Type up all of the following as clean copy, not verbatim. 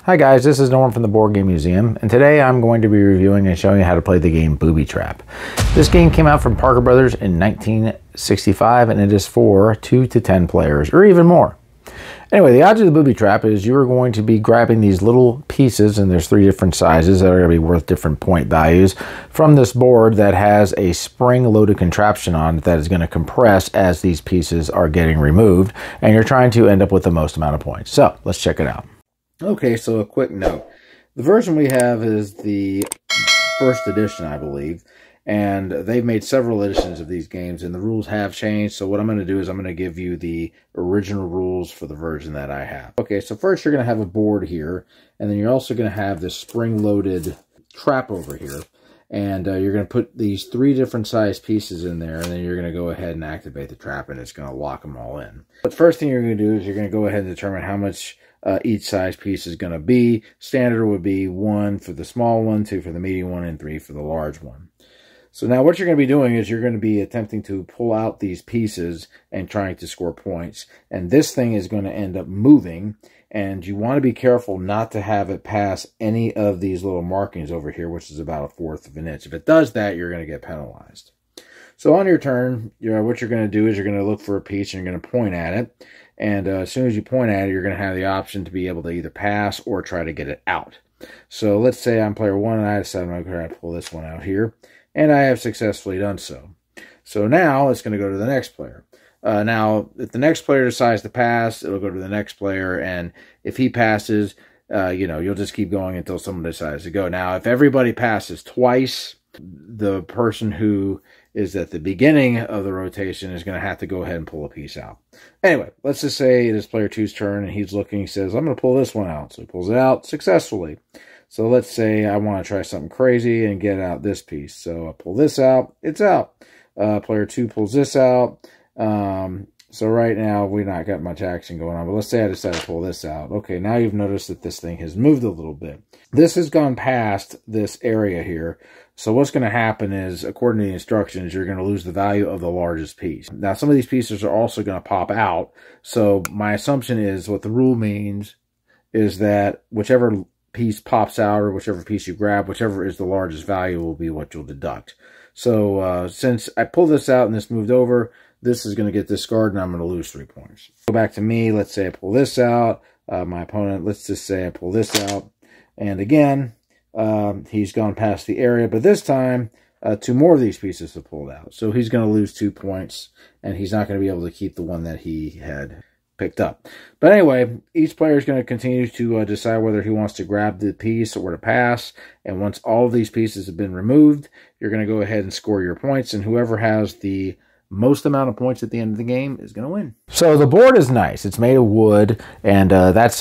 Hi guys, this is Norm from the Board Game Museum, and today I'm going to be reviewing and showing you how to play the game Booby Trap. This game came out from Parker Brothers in 1965, and it is for 2 to 10 players, or even more. Anyway, the object of the Booby Trap is you are going to be grabbing these little pieces, and there's 3 different sizes that are going to be worth different point values, from this board that has a spring-loaded contraption on it that is going to compress as these pieces are getting removed, and you're trying to end up with the most amount of points. So, let's check it out. Okay, so a quick note. The version we have is the first edition, I believe, and they've made several editions of these games, and the rules have changed. So what I'm going to do is I'm going to give you the original rules for the version that I have. Okay, so first you're going to have a board here, and then you're also going to have this spring-loaded trap over here. And you're going to put these 3 different size pieces in there, and then you're going to go ahead and activate the trap, and it's going to lock them all in. But first thing you're going to do is you're going to go ahead and determine how much each size piece is going to be. Standard would be 1 for the small one, 2 for the medium one, and 3 for the large one. So now what you're going to be doing is you're going to be attempting to pull out these pieces and trying to score points. And this thing is going to end up moving, and you want to be careful not to have it pass any of these little markings over here, which is about 1/4 of an inch. If it does that, you're going to get penalized. So on your turn, what you're going to do is you're going to look for a piece and you're going to point at it. And as soon as you point at it, you're going to have the option to be able to either pass or try to get it out. So let's say I'm player 1 and I decide I'm going to try to pull this one out here. And I have successfully done so. So now it's going to go to the next player. Now, if the next player decides to pass, it'll go to the next player. And if he passes, you'll just keep going until someone decides to go. Now, if everybody passes twice, the person who is at the beginning of the rotation is going to have to go ahead and pull a piece out. Anyway, let's just say it is player 2's turn, and he's looking, he says, I'm going to pull this one out. So he pulls it out successfully. So let's say I want to try something crazy and get out this piece. So I pull this out, it's out. Player 2 pulls this out. So right now we've not got much action going on, but let's say I decide to pull this out. Okay, now you've noticed that this thing has moved a little bit. This has gone past this area here. So what's going to happen is, according to the instructions, you're going to lose the value of the largest piece. Now, some of these pieces are also going to pop out. So my assumption is what the rule means is that whichever piece pops out or whichever piece you grab, whichever is the largest value will be what you'll deduct. So since I pulled this out and this moved over, this is going to get discarded and I'm going to lose 3 points. Go back to me. Let's say I pull this out. My opponent, let's just say I pull this out. And again, he's gone past the area, but this time 2 more of these pieces have pulled out. So he's going to lose 2 points, and he's not going to be able to keep the one that he had picked up. But anyway, each player is going to continue to decide whether he wants to grab the piece or to pass. And once all of these pieces have been removed, you're going to go ahead and score your points, and whoever has the most amount of points at the end of the game is going to win. So the board is nice. It's made of wood, and that's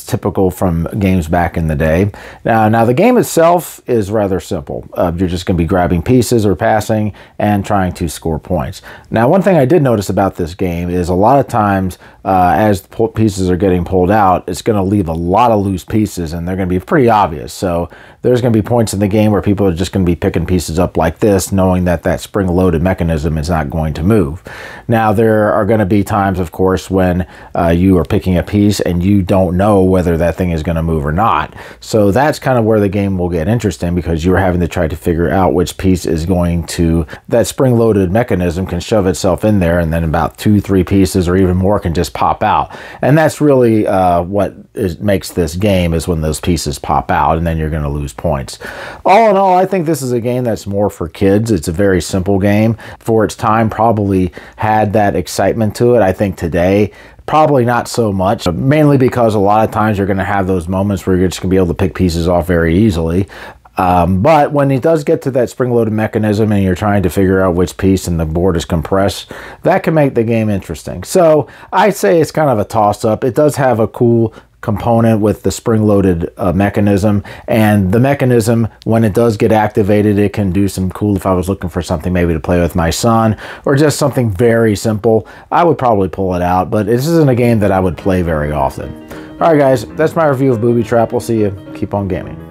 typical from games back in the day. Now the game itself is rather simple. You're just going to be grabbing pieces or passing and trying to score points. Now, one thing I did notice about this game is a lot of times as the pieces are getting pulled out, it's going to leave a lot of loose pieces, and they're going to be pretty obvious. So there's going to be points in the game where people are just going to be picking pieces up like this, knowing that that spring-loaded mechanism is not going to move. Now, there are going to be times, of course, when you are picking a piece and you don't know whether that thing is going to move or not. So that's kind of where the game will get interesting, because you're having to try to figure out which piece is going to, that spring-loaded mechanism can shove itself in there, and then about 2-3 pieces or even more can just pop out. And that's really what makes this game, is when those pieces pop out, and then you're going to lose points. All in all, I think this is a game that's more for kids. It's a very simple game. For its time, probably had that excitement to it. I think today, probably not so much, mainly because a lot of times you're going to have those moments where you're just going to be able to pick pieces off very easily. But when it does get to that spring-loaded mechanism and you're trying to figure out which piece and the board is compressed, that can make the game interesting. So I'd say it's kind of a toss-up. It does have a cool component with the spring-loaded mechanism, and the mechanism, when it does get activated, it can do some cool. If I was looking for something maybe to play with my son, or just something very simple, I would probably pull it out, but this isn't a game that I would play very often. All right, guys, that's my review of Booby Trap. We'll see you. Keep on gaming.